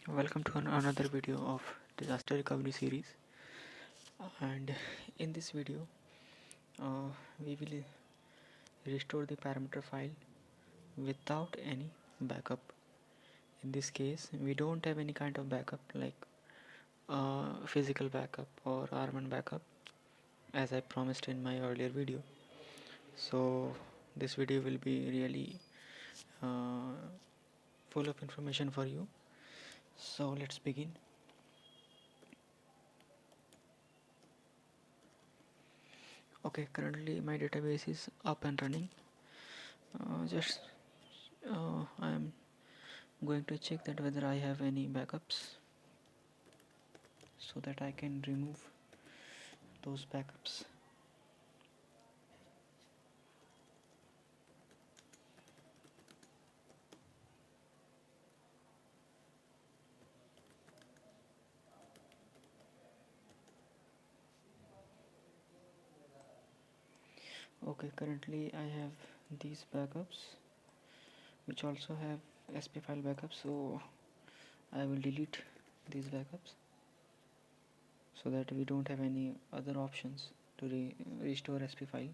Welcome to another video of disaster recovery series, and in this video we will restore the parameter file without any backup. In this case we don't have any kind of backup like physical backup or RMAN backup as I promised in my earlier video. So this video will be really uh, full of information for you. So let's begin. Okay, currently my database is up and running. Just I am going to check that whether I have any backups so that I can remove those backups. Okay, currently I have these backups which also have SPFILE backups, so I will delete these backups so that we don't have any other options to restore SPFILE.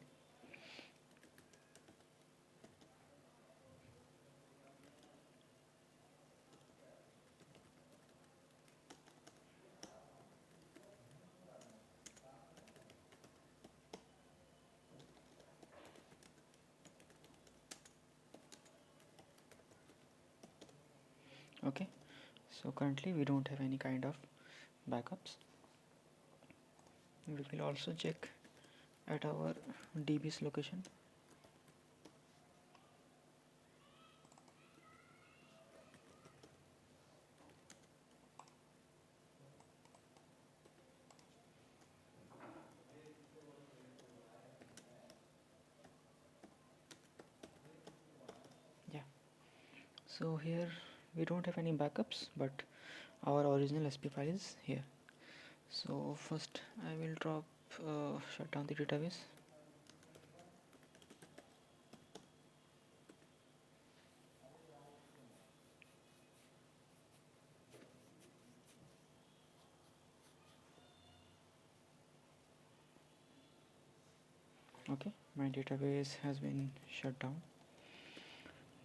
Okay, so currently we don't have any kind of backups. We will also check at our DB's location. Yeah, so here we don't have any backups, but our original SPFILE is here. So first I will shut down the database. Okay, my database has been shut down.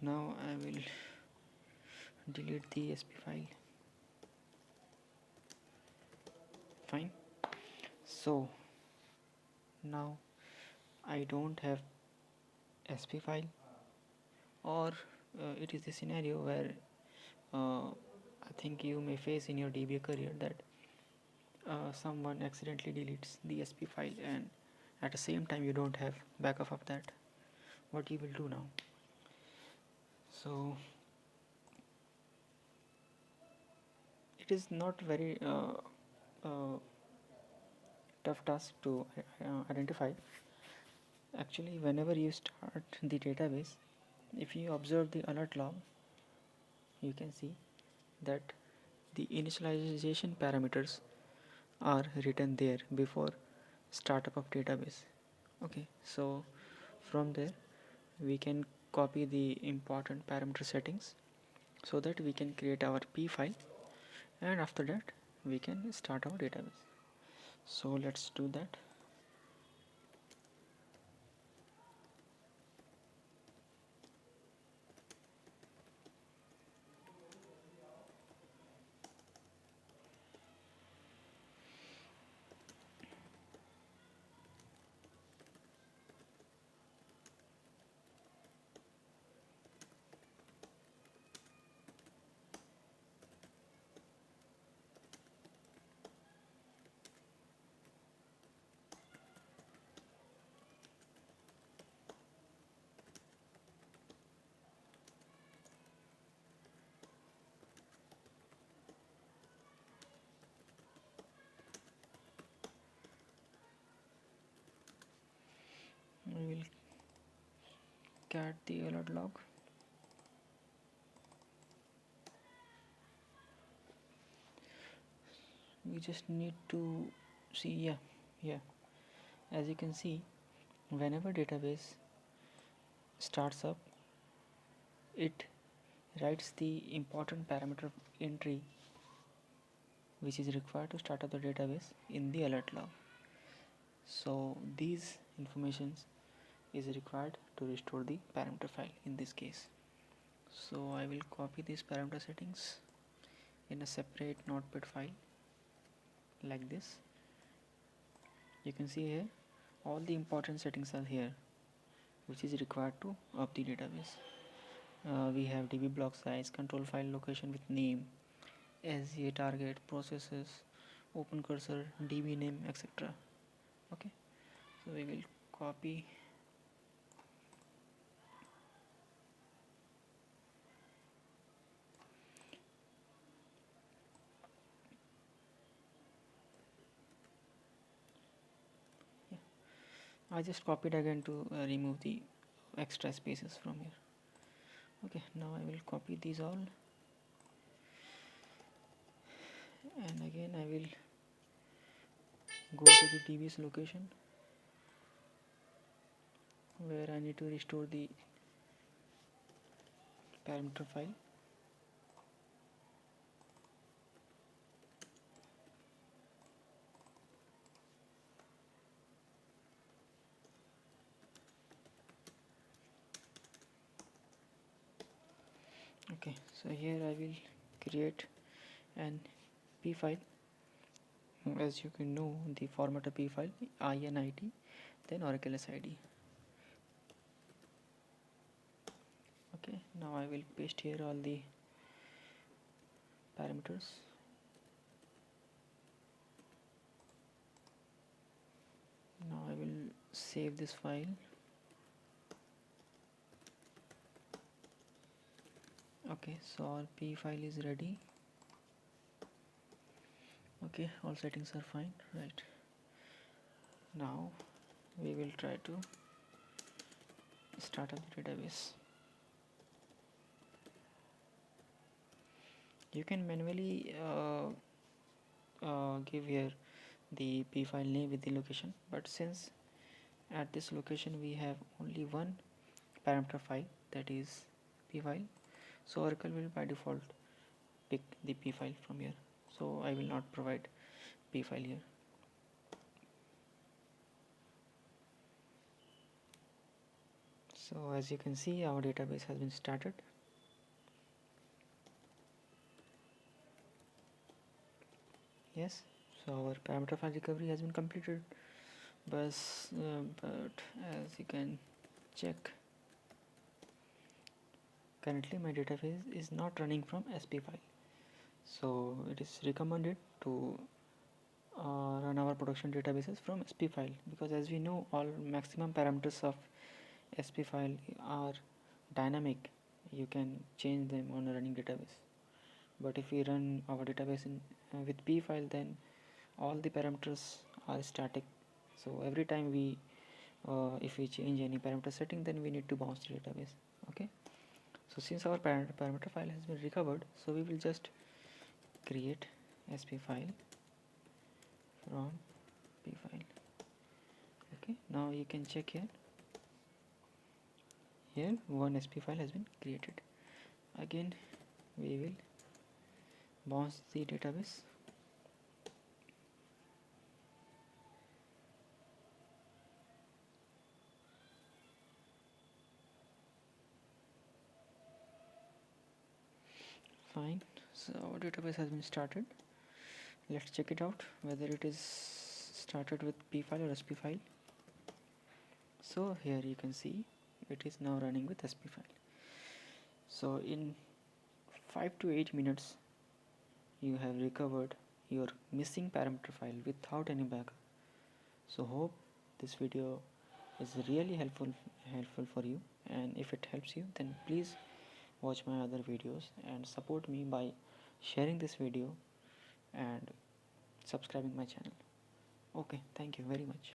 Now I will delete the SPFILE. Fine. So now I don't have SPFILE, or it is a scenario where I think you may face in your DBA career that someone accidentally deletes the SPFILE and at the same time you don't have backup of that. What you will do now? So it is not very tough task to identify. Actually, whenever you start the database, if you observe the alert log, you can see that the initialization parameters are written there before startup of database. Okay, so from there we can copy the important parameter settings so that we can create our P file, and after that we can start our database. So let's do that. We will cat the alert log. We just need to see, yeah, as you can see, whenever database starts up, it writes the important parameter entry which is required to start up the database in the alert log. So these informations is required to restore the parameter file in this case. So I will copy these parameter settings in a separate notepad file like this. You can see here all the important settings are here which is required to up the database. We have DB block size, control file location with name, SGA target, processes, open cursor, DB name, etc. Okay, so we will copy I just copied again to remove the extra spaces from here. Okay, now I will copy these all, and again I will go to the DB's location where I need to restore the parameter file. Okay, so here I will create an P file. As you can know, the format of P file INIT, then Oracle SID. Okay, now I will paste here all the parameters. Now I will save this file. Okay, so our P file is ready. Okay, all settings are fine, right? Now we will try to start up the database. You can manually give here the P file name with the location, but since at this location we have only one parameter file, that is P file, so Oracle will by default pick the P file from here, so I will not provide P file here. So as you can see, our database has been started. Yes, so our parameter file recovery has been completed, but as you can check, currently my database is not running from SPFILE, so it is recommended to run our production databases from SPFILE, because as we know, all maximum parameters of SPFILE are dynamic. You can change them on a running database, but if we run our database with P file, then all the parameters are static. So every time we if we change any parameter setting, then we need to bounce the database. Okay, so since our parameter file has been recovered, so we will just create SPFILE from P file. Okay, now you can check here one SPFILE has been created. Again we will bounce the database. Fine, so our database has been started. Let's check it out whether it is started with P file or SPFILE. So here you can see it is now running with SPFILE. So in 5 to 8 minutes you have recovered your missing parameter file without any backup. So hope this video is really helpful for you, and if it helps you, then please watch my other videos and support me by sharing this video and subscribing my channel. Okay, thank you very much.